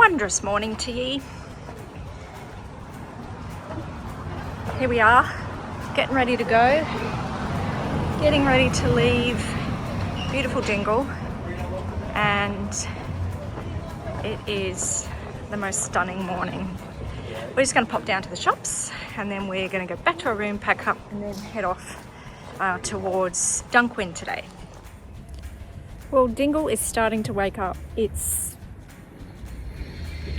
wondrous morning to ye. Here we are, getting ready to go, getting ready to leave beautiful Dingle, and it is the most stunning morning. We're just going to pop down to the shops and then we're going to go back to our room, pack up and then head off towards Dunquin today. Well, Dingle is starting to wake up. It's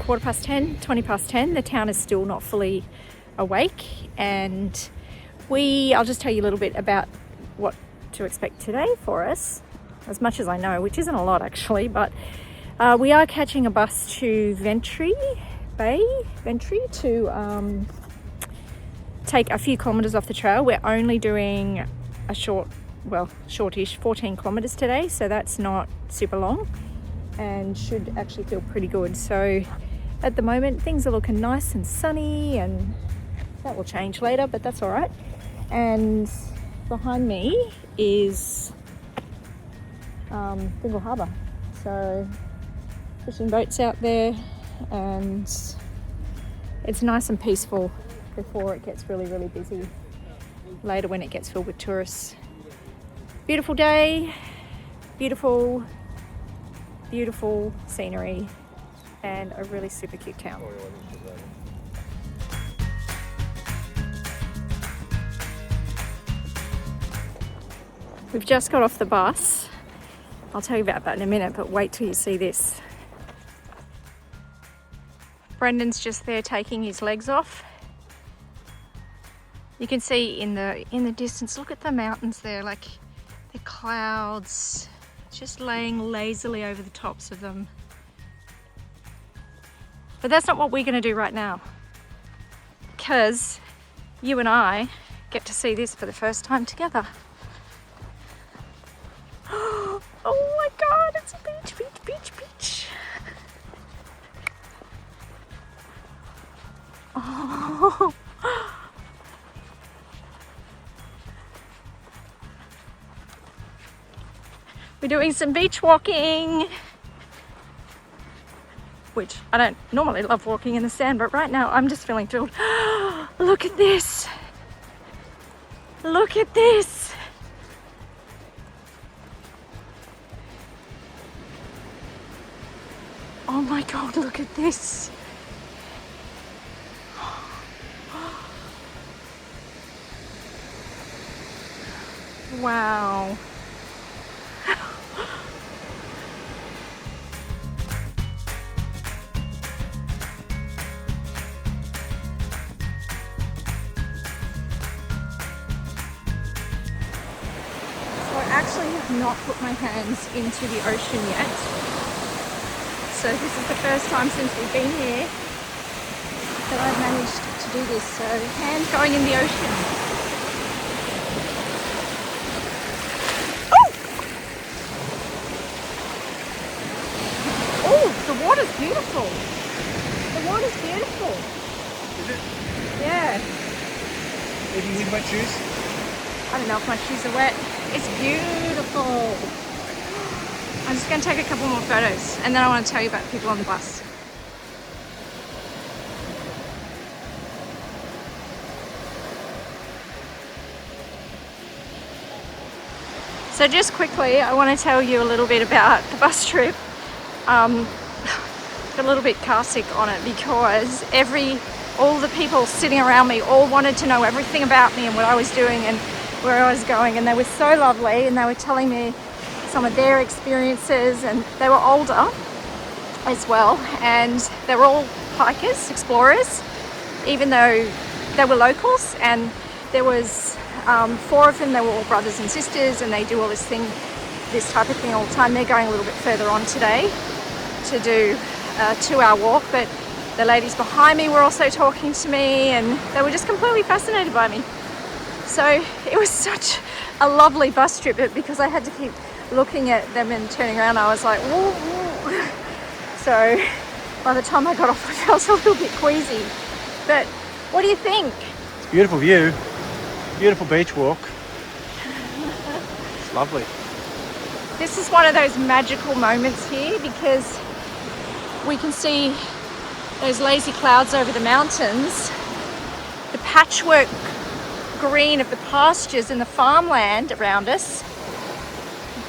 20 past 10. The town is still not fully awake, and I'll just tell you a little bit about what to expect today for us, as much as I know, which isn't a lot actually, but we are catching a bus to Ventry to take a few kilometres off the trail. We're only doing a shortish 14 kilometres today, so that's not super long and should actually feel pretty good. So at the moment things are looking nice and sunny, and that will change later, but that's all right. And behind me is Dingle Harbour, so fishing boats out there, and it's nice and peaceful before it gets really, really busy later when it gets filled with tourists. Beautiful day, beautiful scenery, and a really super cute town. We've just got off the bus. I'll tell you about that in a minute, but wait till you see this. Brendan's just there taking his legs off. You can see in the distance, look at the mountains there, like the clouds just laying lazily over the tops of them. But that's not what we're going to do right now, because you and I get to see this for the first time together. Oh my God, it's a beach. Oh. We're doing some beach walking, which I don't normally love walking in the sand, but right now I'm just feeling thrilled. Look at this. Look at this. Oh my God, look at this. Wow. Actually have not put my hands into the ocean yet, so this is the first time since we've been here that I've managed to do this. So hands going in the ocean. Oh, the water's beautiful. The water's beautiful. Is it? Yeah. Have you seen wet shoes? I don't know if my shoes are wet. It's beautiful. I'm just going to take a couple more photos and then I want to tell you about the people on the bus. So just quickly, I want to tell you a little bit about the bus trip. Got a little bit car sick on it because all the people sitting around me all wanted to know everything about me and what I was doing and where I was going, and they were so lovely, and they were telling me some of their experiences, and they were older as well, and they were all hikers, explorers, even though they were locals. And there was 4 of them. They were all brothers and sisters, and they do all this type of thing all the time. They're going a little bit further on today to do a 2-hour walk, but the ladies behind me were also talking to me, and they were just completely fascinated by me. So it was such a lovely bus trip, because I had to keep looking at them and turning around. I was like, woo, woo. So by the time I got off, I felt a little bit queasy. But what do you think? It's a beautiful view, beautiful beach walk. It's lovely. This is one of those magical moments here, because we can see those lazy clouds over the mountains, the patchwork green of the pastures and the farmland around us,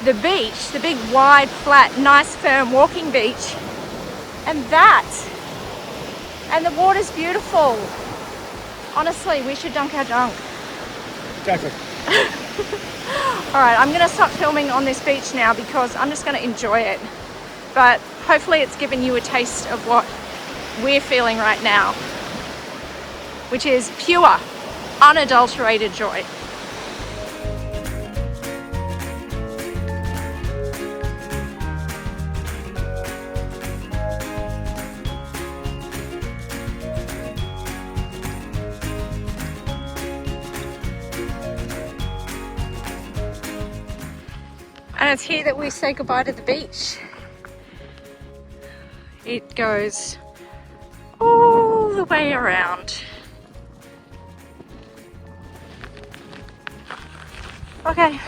the beach, the big wide flat nice firm walking beach, and that, and the water's beautiful. Honestly, we should dunk our junk. Exactly. Alright, I'm going to stop filming on this beach now because I'm just going to enjoy it. But hopefully it's given you a taste of what we're feeling right now, which is pure, unadulterated joy. And it's here that we say goodbye to the beach. It goes all the way around. Okay,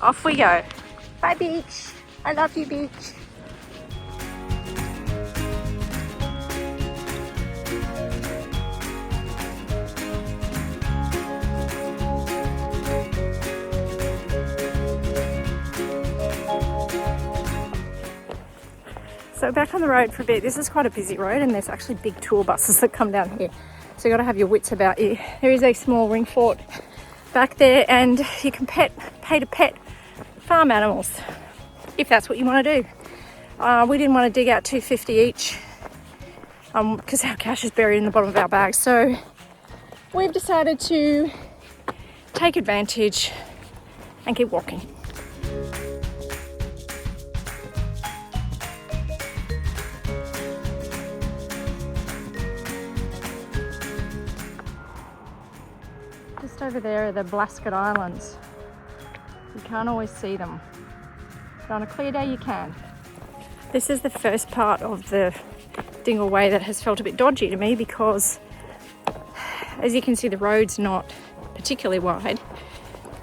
off we go. Bye beach. I love you beach. So back on the road for a bit. This is quite a busy road and there's actually big tour buses that come down here. So you got to have your wits about you. There is a small ring fort back there and you can pay to pet farm animals if that's what you want to do. We didn't want to dig out $2.50 each because our cash is buried in the bottom of our bags. So we've decided to take advantage and keep walking. Just over there are the Blasket Islands. You can't always see them, but on a clear day you can. This is the first part of the Dingle Way that has felt a bit dodgy to me because, as you can see, the road's not particularly wide.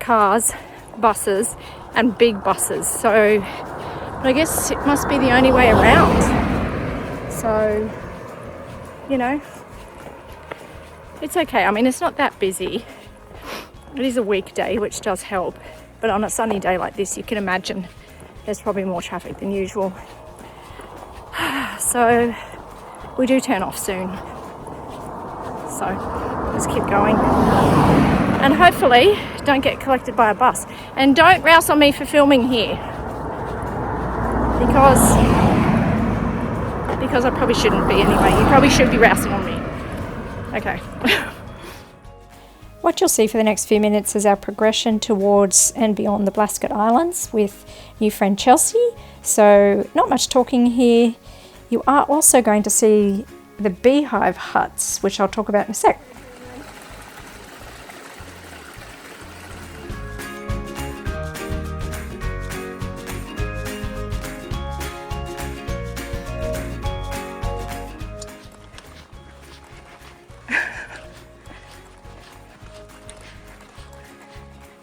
Cars, buses, and big buses. So I guess it must be the only way around. So, you know, it's okay. I mean, it's not that busy. It is a weekday, which does help. But on a sunny day like this, you can imagine there's probably more traffic than usual. So we do turn off soon. So let's keep going. And hopefully don't get collected by a bus. And don't rouse on me for filming here. Because I probably shouldn't be anyway. You probably should be rousing on me. Okay. What you'll see for the next few minutes is our progression towards and beyond the Blasket Islands with new friend Chelsea. So not much talking here. You are also going to see the beehive huts, which I'll talk about in a sec.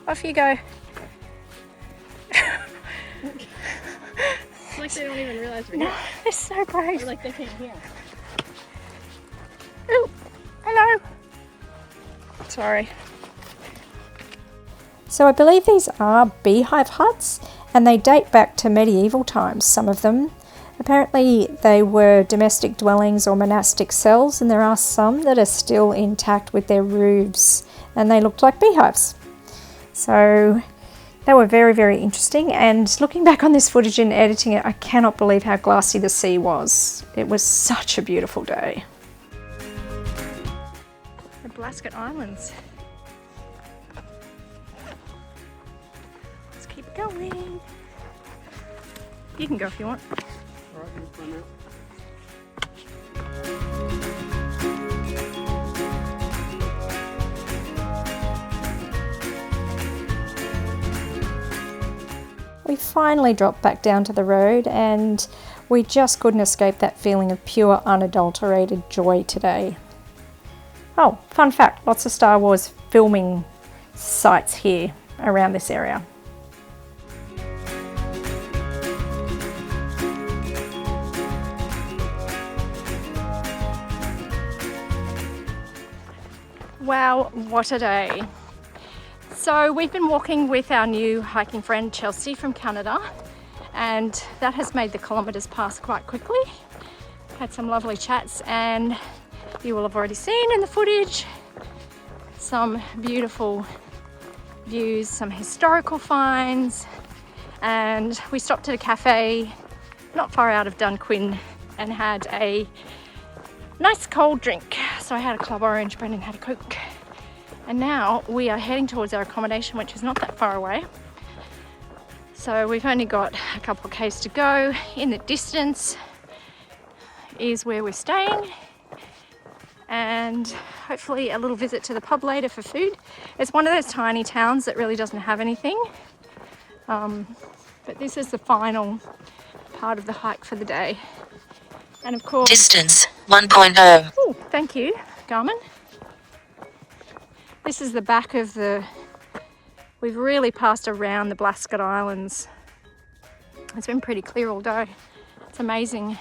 Off you go. It's like they don't even realize we're here. No, they're so brave. Or like they can't hear. Ooh, hello. Sorry. So I believe these are beehive huts and they date back to medieval times, some of them. Apparently they were domestic dwellings or monastic cells, and there are some that are still intact with their roofs and they looked like beehives. So they were very, very interesting, and looking back on this footage and editing it, I cannot believe how glassy the sea was. It was such a beautiful day. The Blasket Islands. Let's keep going. You can go if you want. All right, you climb out. We finally dropped back down to the road and we just couldn't escape that feeling of pure, unadulterated joy today. Oh, fun fact, lots of Star Wars filming sites here around this area. Wow, what a day. So we've been walking with our new hiking friend Chelsea from Canada, and that has made the kilometres pass quite quickly. Had some lovely chats, and you will have already seen in the footage some beautiful views, some historical finds, and we stopped at a cafe not far out of Dunquin and had a nice cold drink. So I had a club orange, Brendan had a Coke, and now we are heading towards our accommodation, which is not that far away. So we've only got a couple of k's to go. In the distance is where we're staying, and hopefully a little visit to the pub later for food. It's one of those tiny towns that really doesn't have anything, but this is the final part of the hike for the day. And of course, distance 1.0. oh, thank you, Garmin. This is the back of the, we've really passed around the Blasket Islands. It's been pretty clear all day. It's amazing.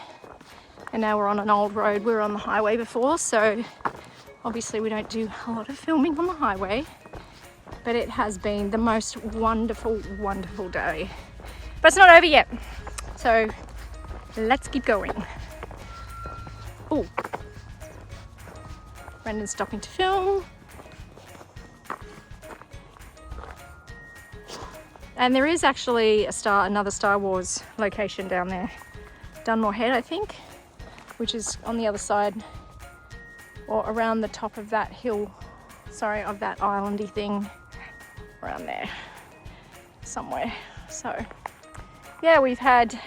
And now we're on an old road. We were on the highway before, so obviously we don't do a lot of filming on the highway, but it has been the most wonderful, wonderful day. But it's not over yet, so let's keep going. Oh, Brendan's stopping to film. And there is actually another Star Wars location down there. Dunmore Head, I think, which is on the other side or around the top of that hill, sorry, of that islandy thing around there somewhere. So yeah, we've had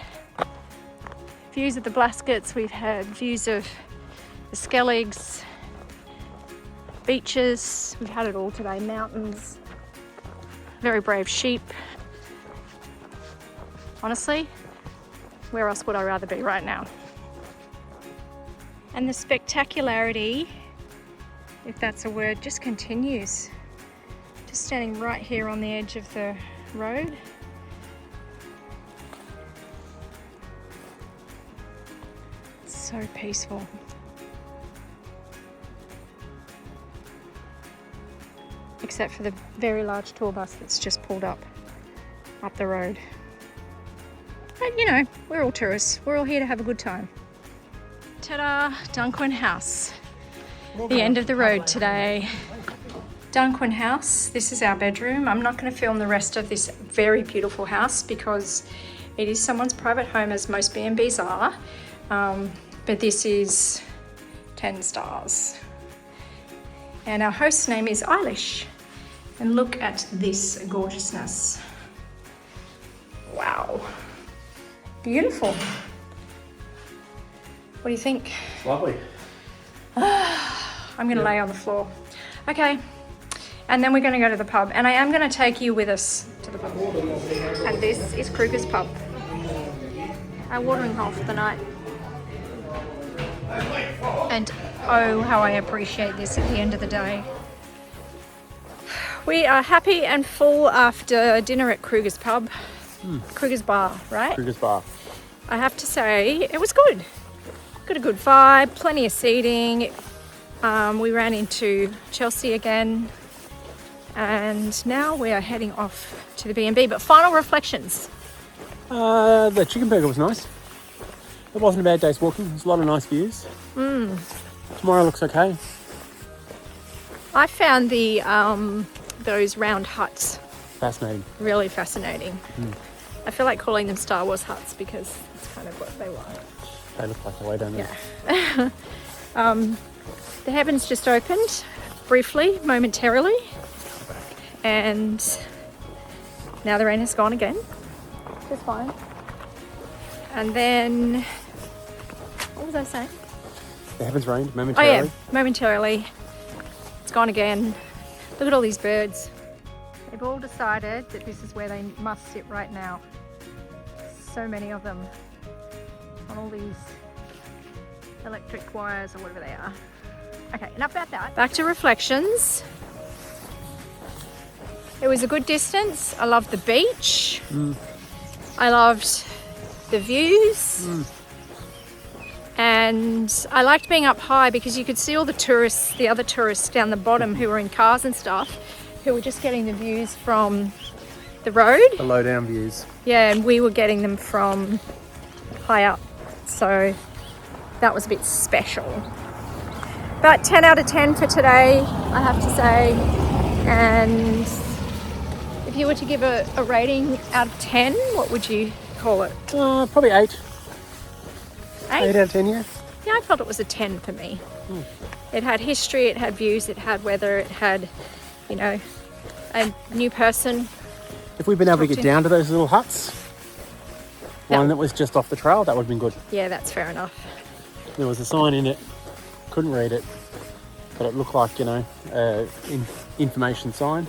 views of the Blaskets, we've had views of the Skelligs, beaches, we've had it all today, mountains, very brave sheep. Honestly, where else would I rather be right now? And the spectacularity, if that's a word, just continues. Just standing right here on the edge of the road. It's so peaceful. Except for the very large tour bus that's just pulled up the road. But you know, we're all tourists. We're all here to have a good time. Ta-da, Dunquin House. The end of the road today. Dunquin House, this is our bedroom. I'm not going to film the rest of this very beautiful house because it is someone's private home, as most B&Bs are. But this is 10 stars. And our host's name is Eilish. And look at this gorgeousness. Wow. Beautiful. What do you think? Lovely. I'm going to lay on the floor. Okay. And then we're going to go to the pub. And I am going to take you with us to the pub. And this is Kruger's pub. Our watering hole for the night. And oh, how I appreciate this at the end of the day. We are happy and full after dinner at Kruger's pub. Kruger's bar, right? Kruger's bar. I have to say, it was good. Got a good vibe, plenty of seating. We ran into Chelsea again. And now we are heading off to the B&B. But final reflections. The chicken burger was nice. It wasn't a bad day's walking. There's a lot of nice views. Tomorrow looks okay. I found the those round huts Fascinating. really fascinating. I feel like calling them Star Wars huts because it's kind of what they were. They look like the way, don't they? Yeah. The heavens just opened briefly, momentarily, and now the rain has gone again. It's fine. And then, what was I saying? The heavens rained momentarily. Oh yeah, momentarily. It's gone again. Look at all these birds. They've all decided that this is where they must sit right now. So many of them on all these electric wires or whatever they are. Okay, enough about that. Back to reflections. It was a good distance. I loved the beach. I loved the views. And And I liked being up high because you could see all the tourists, the other tourists down the bottom who were in cars and stuff, who were just getting the views from the road. The low down views. Yeah, and we were getting them from high up. So that was a bit special. But 10 out of 10 for today, I have to say. And if you were to give a rating out of 10, what would you call it? Probably 8. 8 out of 10, yeah. Yeah, I felt it was a 10 for me. It had history, it had views, it had weather, it had, you know, a new person. If we'd been able to get down to those little huts, That- one that was just off the trail, that would have been good. Yeah, that's fair enough. There was a sign in it, couldn't read it, but it looked like, you know, information sign.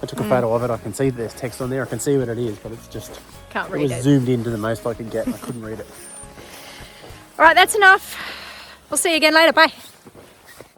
I took a photo of it. I can see that there's text on there. I can see what it is, but it's just, Can't it read was it. zoomed into the most I could get. I couldn't read it. All right, that's enough. We'll see you again later. Bye.